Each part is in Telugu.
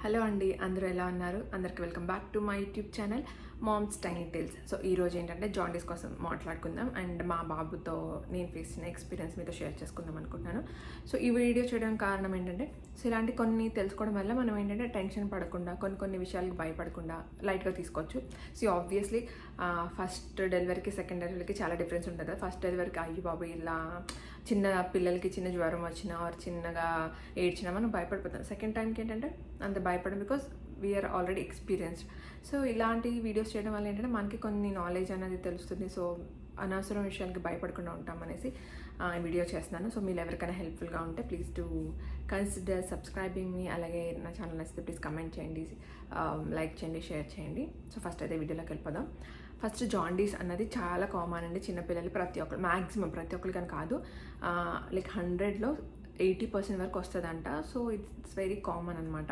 హలో అండి, అందరూ ఎలా ఉన్నారు? అందరికి welcome back to my YouTube channel moms tiny tales. So ఈరోజు ఏంటంటే జాండీస్ కోసం మాట్లాడుకుందాం అండ్ మా బాబుతో నేను ఫేస్ చేసిన ఎక్స్పీరియన్స్ మీతో షేర్ చేసుకుందాం అనుకుంటున్నాను. సో ఈ వీడియో చేయడానికి కారణం ఏంటంటే, సో ఇలాంటి కొన్ని తెలుసుకోవడం వల్ల మనం ఏంటంటే టెన్షన్ పడకుండా, కొన్ని విషయాలకు భయపడకుండా లైట్గా తీసుకోవచ్చు. సో ఆబ్వియస్లీ ఫస్ట్ డెలివరీకి సెకండ్ డెలివరీకి చాలా డిఫరెన్స్ ఉంటుంది కదా. ఫస్ట్ డెలివరీకి అయ్యి బాబు ఇలా చిన్న పిల్లలకి చిన్న జ్వరం వచ్చినా ఆర్ చిన్నగా ఏడ్చినా మనం భయపడిపోతాం. సెకండ్ టైంకి ఏంటంటే అంత భయపడం, because we are already experienced. So ఇలాంటి వీడియోస్ చేయడం వల్ల ఏంటంటే మనకి కొన్ని నాలెడ్జ్ అనేది తెలుస్తుంది. సో అనవసరం విషయాలకి భయపడకుండా ఉంటాం అనేసి వీడియో చేస్తున్నాను. సో మీరు ఎవరికైనా హెల్ప్ఫుల్గా ఉంటే ప్లీజ్ టు కన్సిడర్ సబ్స్క్రైబింగ్ మీ. అలాగే నా ఛానల్ నచ్చితే ప్లీజ్ కమెంట్ చేయండి, లైక్ చేయండి, షేర్ చేయండి. సో ఫస్ట్ అయితే వీడియోలోకి వెళ్ళిపోదాం. ఫస్ట్ జాండీస్ అన్నది చాలా కామన్ అండి. చిన్నపిల్లలు ప్రతి ఒక్కరు, మ్యాక్సిమం ప్రతి ఒక్కరికి అని కాదు, లైక్ 100లో 80% వరకు వస్తుందంట. సో ఇట్స్ వెరీ కామన్ అనమాట.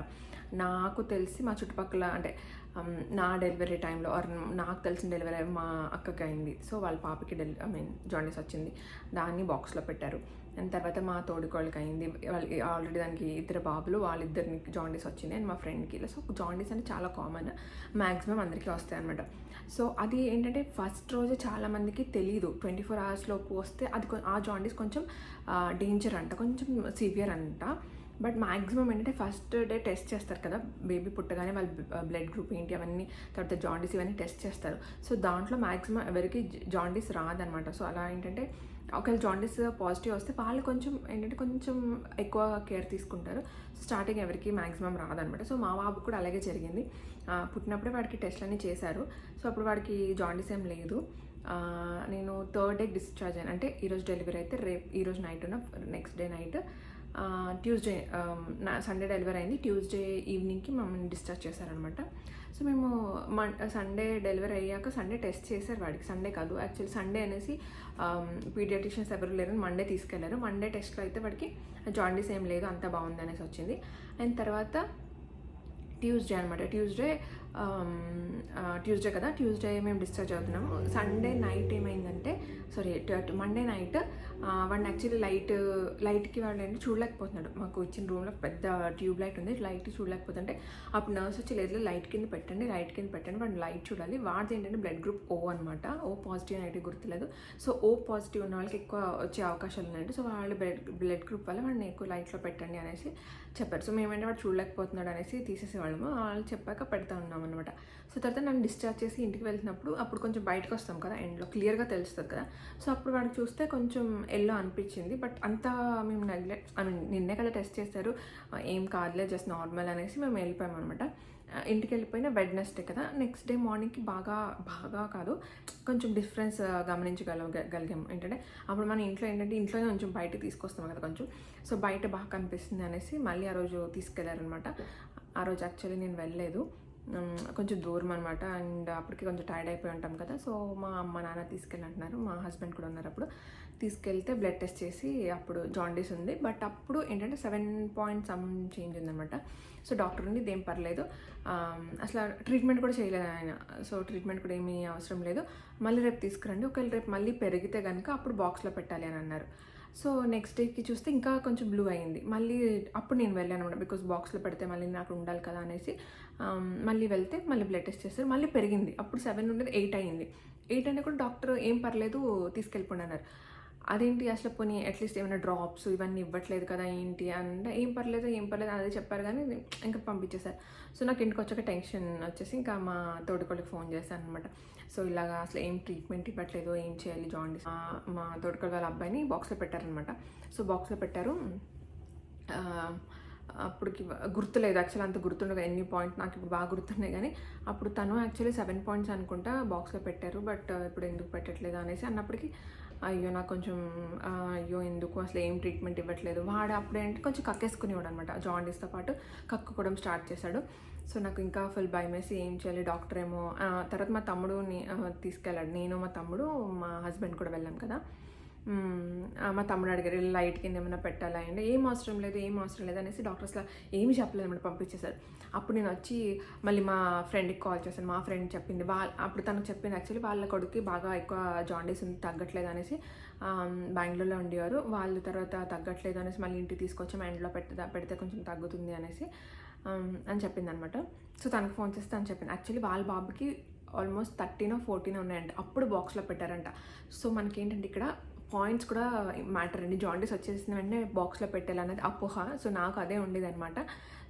నాకు తెలిసి మా చుట్టుపక్కల అంటే నా డెలివరీ టైంలో ఆర్ నాకు తెలిసిన డెలివరీ మా అక్కకి అయింది. సో వాళ్ళ పాపకి జాండీస్ వచ్చింది, దాన్ని బాక్స్లో పెట్టారు. అండ్ తర్వాత మా తోడుకోళ్ళకి అయింది, వాళ్ళకి ఆల్రెడీ దానికి 2 బాబులు, వాళ్ళిద్దరికి జాండీస్ వచ్చింది. అండ్ మా ఫ్రెండ్కి. సో జాండీస్ అంటే చాలా కామన్, మ్యాక్సిమం అందరికీ వస్తాయి అనమాట. సో అది ఏంటంటే ఫస్ట్ రోజు చాలామందికి తెలియదు. 24 hours లోపు వస్తే అది ఆ జాండీస్ కొంచెం డేంజర్ అంట, కొంచెం సివియర్ అంట. బట్ మ్యాక్సిమం ఏంటంటే ఫస్ట్ డే టెస్ట్ చేస్తారు కదా, బేబీ పుట్టగానే వాళ్ళ బ్లడ్ గ్రూప్ ఏంటి అవన్నీ, తర్వాత జాండీస్ ఇవన్నీ టెస్ట్ చేస్తారు. సో దాంట్లో మ్యాక్సిమం ఎవరికి జాండీస్ రాదనమాట. సో అలా ఏంటంటే ఒకవేళ జాండీస్ పాజిటివ్ వస్తే వాళ్ళు కొంచెం ఏంటంటే కొంచెం ఎక్కువ కేర్ తీసుకుంటారు. సో స్టార్టింగ్ ఎవరికి మ్యాక్సిమం రాదనమాట. సో మా బాబు కూడా అలాగే జరిగింది. పుట్టినప్పుడే వాడికి టెస్ట్లు అన్నీ చేశారు. సో అప్పుడు వాడికి జాండీస్ ఏం లేదు. నేను 3rd డే డిశ్చార్జ్ అయ్యాను. అంటే ఈరోజు డెలివరీ అయితే ఈరోజు night next day night, Tuesday Sunday delivery అయింది. ట్యూస్డే ఈవినింగ్కి మమ్మల్ని డిశ్చార్జ్ చేశారనమాట. సో మేము సండే డెలివరీ అయ్యాక సండే టెస్ట్ చేశారు వాడికి. సండే కాదు యాక్చువల్లీ, సండే అనేసి పీడియాట్రిషియన్స్ ఎవరు లేరని మండే తీసుకెళ్లారు. మండే టెస్ట్లో అయితే వాడికి జాండీస్ ఏం లేదు, అంతా బాగుంది అనేసి వచ్చింది. అండ్ తర్వాత ట్యూస్డే అనమాట, ట్యూస్డే కదా, ట్యూస్డే మేము డిశ్చార్జ్ అవుతున్నాము. సండే నైట్ ఏమైందంటే, మండే నైట్ వాడిని యాక్చువల్లీ లైట్కి వాడు ఏంటి చూడలేకపోతున్నాడు. మాకు ఇచ్చిన రూమ్లో పెద్ద ట్యూబ్ లైట్ ఉంది, లైట్ చూడలేకపోతుంటే అప్పుడు నర్స్ వచ్చి లేదు లైట్ కింద పెట్టండి వాడిని లైట్ చూడాలి. వాడిది ఏంటంటే బ్లడ్ గ్రూప్ ఓ అనమాట. ఓ పాజిటివ్ నెగిటివ్ గుర్తులేదు. సో ఓ పాజిటివ్ ఉన్న వాళ్ళకి ఎక్కువ వచ్చే అవకాశాలు ఉన్నాయంటే, సో వాళ్ళు బ్లడ్ గ్రూప్ వల్ల వాడిని ఎక్కువ లైట్లో పెట్టండి అనేసి చెప్పారు. సో మేమేంటే వాడు చూడలేకపోతున్నాడు అనేసి తీసేసేవాళ్ళము. వాళ్ళు చెప్పాక పెడతా ఉన్నాం అనమాట. సో తర్వాత నన్ను డిశ్చార్జ్ చేసి ఇంటికి వెళ్తున్నప్పుడు అప్పుడు కొంచెం బయటకు వస్తాం కదా, ఎండ్లో క్లియర్గా తెలుస్తుంది కదా. సో అప్పుడు వాడికి చూస్తే కొంచెం ఎల్లో అనిపించింది. బట్ అంతా మేము నిన్నే కదా టెస్ట్ చేశారు, ఏం కాదులే జస్ట్ నార్మల్ అనేసి మేము వెళ్ళిపోయాం అనమాట. ఇంటికి వెళ్ళిపోయిన వెడ్నెస్డే కదా, నెక్స్ట్ డే మార్నింగ్కి బాగా కాదు కొంచెం డిఫరెన్స్ గమనించగలిగాము. ఏంటంటే అప్పుడు మన ఇంట్లోనే కొంచెం బయటకు తీసుకొస్తాం కదా కొంచెం. సో బయట బాగా కనిపిస్తుంది అనేసి మళ్ళీ ఆ రోజు తీసుకెళ్లారనమాట. ఆ రోజు యాక్చువల్లీ నేను వెళ్ళలేదు, కొంచెం దూరం అనమాట. అండ్ అప్పటికి కొంచెం టైర్డ్ అయిపోయి ఉంటాం కదా. సో మా అమ్మ నాన్న తీసుకెళ్ళంటున్నారు, మా హస్బెండ్ కూడా ఉన్నారు. అప్పుడు తీసుకెళ్తే బ్లడ్ టెస్ట్ చేసి అప్పుడు జాండీస్ ఉంది. బట్ అప్పుడు ఏంటంటే 7 చేంజ్ ఉందన్నమాట. సో డాక్టర్ ఉంది, ఇదేం పర్లేదు, అసలు ట్రీట్మెంట్ కూడా చేయలేదు ఆయన. సో ట్రీట్మెంట్ కూడా ఏమీ అవసరం లేదు, మళ్ళీ రేపు తీసుకురండి, ఒకవేళ రేపు మళ్ళీ పెరిగితే కనుక అప్పుడు బాక్స్లో పెట్టాలి అని అన్నారు. సో నెక్స్ట్ డేకి చూస్తే ఇంకా కొంచెం బ్లూ అయింది. మళ్ళీ అప్పుడు నేను వెళ్ళాను అనమాట, బికాస్ బాక్స్లో పెడితే మళ్ళీ నాకు ఉండాలి కదా అనేసి. మళ్ళీ వెళ్తే మళ్ళీ బ్లడ్ టెస్ట్ చేస్తారు, మళ్ళీ పెరిగింది. అప్పుడు 7 ఉండేది 8 అయింది. 8 అంటే కూడా డాక్టర్ ఏం పర్లేదు తీసుకెళ్ళిపోండి అన్నారు. అదేంటి అసలు పోనీ అట్లీస్ట్ ఏమైనా డ్రాప్స్ ఇవన్నీ ఇవ్వట్లేదు కదా ఏంటి అంటే, ఏం పర్లేదు అదే చెప్పారు కానీ ఇంకా పంపించేశారు. సో నాకు ఇంటికి వచ్చాక టెన్షన్ వచ్చేసి ఇంకా మా తోడుకోళ్ళకి ఫోన్ చేశాను అనమాట. సో ఇలాగా అసలు ఏం ట్రీట్మెంట్ ఇవ్వట్లేదు, ఏం చేయాలి జాండీస్. మా తోడుకోళ్ళ వాళ్ళ అబ్బాయిని బాక్స్లో పెట్టారనమాట. సో బాక్స్లో పెట్టారు. అప్పటికి గుర్తులేదు యాక్చువల్లీ, అంత గుర్తుండదు ఎన్ని పాయింట్, నాకు ఇప్పుడు బాగా గుర్తున్నాయి కానీ అప్పుడు తను యాక్చువల్లీ 7 points అనుకుంటా బాక్స్లో పెట్టారు. బట్ ఇప్పుడు ఎందుకు పెట్టట్లేదు అనేసి అన్నప్పటికీ అయ్యో నాకు కొంచెం అయ్యో ఎందుకు అసలు ఏం ట్రీట్మెంట్ ఇవ్వట్లేదు. వాడు అప్పుడేంటి కొంచెం కక్కేసుకునేవాడు అనమాట, జాండీస్తో పాటు కక్కుకోవడం స్టార్ట్ చేశాడు. సో నాకు ఇంకా ఫుల్ భయం వేసి ఏం చేయాలి, డాక్టర్ ఏమో. తర్వాత మా తమ్ముడుని తీసుకెళ్ళాడు, నేను మా తమ్ముడు మా హస్బెండ్ కూడా వెళ్ళాం కదా. మా తమ్ముడు అడిగారు లైట్ కింద ఏమైనా పెట్టాలా అంటే ఏం అవసరం లేదు అనేసి డాక్టర్ అసలు ఏమీ చెప్పలేదు అనమాట, పంపించేశారు. అప్పుడు నేను వచ్చి మళ్ళీ మా ఫ్రెండ్కి కాల్ చేశాను. మా ఫ్రెండ్ చెప్పింది, అప్పుడు తనకు చెప్పింది యాక్చువల్లీ వాళ్ళ కొడుకు బాగా ఎక్కువ జాండీస్ ఉంది, తగ్గట్లేదు అనేసి. బెంగళూరులో ఉండేవారు వాళ్ళు. తర్వాత తగ్గట్లేదు అనేసి మళ్ళీ ఇంటికి తీసుకొచ్చాము, ఎండ్లో పెడితే కొంచెం తగ్గుతుంది అనేసి. అని చెప్పింది అనమాట. సో తనకు ఫోన్ చేస్తే అని చెప్పింది. యాక్చువల్లీ వాళ్ళ బాబుకి ఆల్మోస్ట్ 13 or 14 ఉన్నాయంట, అప్పుడు బాక్స్లో పెట్టారంట. సో మనకేంటంటే ఇక్కడ పాయింట్స్ కూడా మ్యాటర్ అండి. జాండీస్ వచ్చేసిన వెంటనే బాక్స్లో పెట్టాలనేది అపోహ. సో నాకు అదే ఉండేదన్నమాట.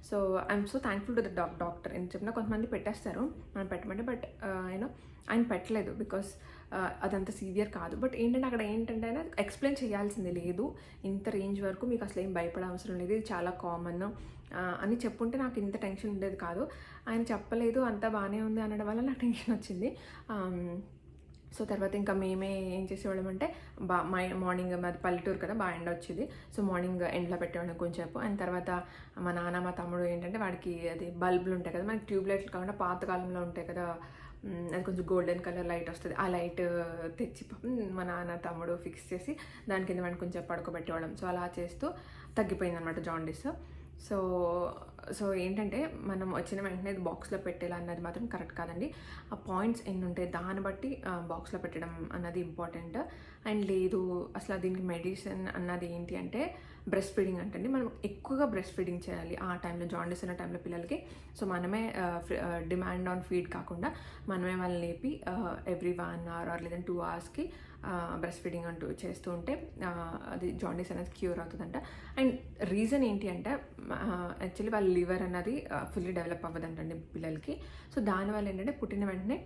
So I'm so thankful to the doctor. ఎంత చెప్పినా కొంతమంది పెట్టేస్తారు మనం పెట్టమంటే, బట్ యూనో ఆయన పెట్టలేదు బికాస్ అదంత సీవియర్ కాదు. బట్ ఏంటంటే అక్కడ ఏంటంటే ఎక్స్ప్లెయిన్ చేయాల్సింది లేదు, ఇంత రేంజ్ వరకు మీకు అసలు ఏం భయపడే అవసరం లేదు, ఇది చాలా కామన్ అని చెప్పుంటే నాకు ఇంత టెన్షన్ ఉండేది కాదు. ఆయన చెప్పలేదు, అంతా బాగానే ఉంది అనడం వల్ల నాకు టెన్షన్ వచ్చింది. సో తర్వాత ఇంకా మేమే ఏం చేసేవాళ్ళం అంటే మార్నింగ్ మాది పల్లెటూరు కదా, బాగా ఎండ వచ్చేది. సో మార్నింగ్ ఎండలో పెట్టేవాళ్ళం కొంచెంసేపు. అండ్ తర్వాత మా నాన్న మా తమ్ముడు ఏంటంటే వాడికి అది బల్బులు ఉంటాయి కదా, మనకి ట్యూబ్లైట్లు కాకుండా పాతకాలంలో ఉంటాయి కదా, అది కొంచెం గోల్డెన్ కలర్ లైట్ వస్తుంది, ఆ లైట్ తెచ్చి మా నాన్న తమ్ముడు ఫిక్స్ చేసి దాని కింద వాడిని కొంచెం పడుకోబెట్టేవాళ్ళం. సో అలా చేస్తూ తగ్గిపోయింది అనమాట జాండీస్. సో ఏంటంటే మనం వచ్చిన వెంటనే బాక్స్లో పెట్టేలా అన్నది మాత్రం కరెక్ట్ కాదండి. ఆ పాయింట్స్ ఎన్ని ఉంటాయి దాన్ని బట్టి బాక్స్లో పెట్టడం అన్నది ఇంపార్టెంట్. అండ్ లేదు అసలు దీనికి మెడిసిన్ అన్నది ఏంటి అంటే బ్రెస్ట్ ఫీడింగ్ అంటే మనం ఎక్కువగా బ్రెస్ట్ ఫీడింగ్ చేయాలి ఆ టైంలో, జాండీస్ ఉన్న టైంలో పిల్లలకి. సో మనమే డిమాండ్ ఆన్ ఫీడ్ కాకుండా మనమే వాళ్ళని లేపి ఎవ్రీ 1 hour ఆర్ లేదా 2 hours బ్రెస్ట్ ఫీడింగ్ అంటూ చేస్తూ ఉంటే అది జాండీస్ అనేది క్యూర్ అవుతుందంట. అండ్ రీజన్ ఏంటి అంటే యాక్చువల్లీ వాళ్ళ లివర్ అన్నది ఫుల్లీ డెవలప్ అవ్వదంటండి పిల్లలకి. సో దానివల్ల ఏంటంటే పుట్టిన వెంటనే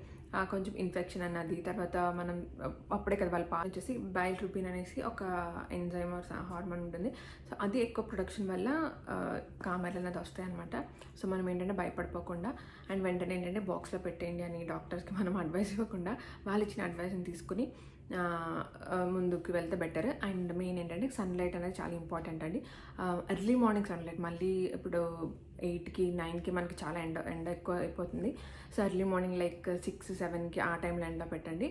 కొంచెం ఇన్ఫెక్షన్ అన్నది, తర్వాత మనం అప్పుడే కదా వాళ్ళ పాలు వచ్చేసి బైల్ట్రూబిన్ అనేసి ఒక ఎంజైమ్ హార్మోన్ ఉంటుంది. సో అది ఎక్కువ ప్రొడక్షన్ వల్ల కామెర్లు అనేది వస్తాయి అనమాట. సో మనం ఏంటంటే భయపడిపోకుండా అండ్ వెంటనే ఏంటంటే బాక్స్లో పెట్టేయండి అని డాక్టర్స్కి మనం అడ్వైస్ ఇవ్వకుండా వాళ్ళు ఇచ్చిన అడ్వైస్ని తీసుకుని ముందుకు వెళ్తే బెటర్. అండ్ మెయిన్ ఏంటంటే సన్లైట్ అనేది చాలా ఇంపార్టెంట్ అండి. ఎర్లీ మార్నింగ్ సన్లైట్, మళ్ళీ ఇప్పుడు 8కి 9కి మనకి చాలా ఎండ ఎక్కువ అయిపోతుంది. సో ఎర్లీ మార్నింగ్ లైక్ 6-7కి ఆ టైంలో ఎండ పెట్టండి.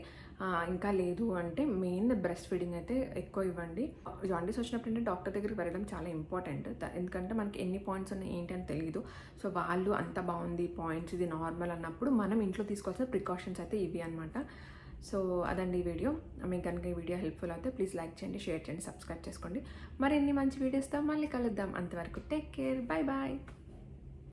ఇంకా లేదు అంటే మెయిన్ బ్రెస్ట్ ఫీడింగ్ అయితే ఎక్కువ ఇవ్వండి. జాండీస్ వచ్చినప్పుడు అంటే డాక్టర్ దగ్గరికి వెళ్ళడం చాలా ఇంపార్టెంట్, ఎందుకంటే మనకి ఎన్ని పాయింట్స్ ఉన్నాయి ఏంటి అని తెలియదు. సో వాళ్ళు అంత బాగుంది పాయింట్స్ ఇది నార్మల్ అన్నప్పుడు మనం ఇంట్లో తీసుకోవాల్సిన ప్రికాషన్స్ అయితే ఇవి అనమాట. సో అదండి ఈ వీడియో. మీకు కనుక ఈ వీడియో హెల్ప్ఫుల్ అయితే ప్లీజ్ లైక్ చేయండి, షేర్ చేయండి, సబ్స్క్రైబ్ చేసుకోండి. మరిన్ని మంచి వీడియోస్తో మళ్ళీ కలుద్దాం. అంతవరకు టేక్ కేర్, బాయ్ బాయ్.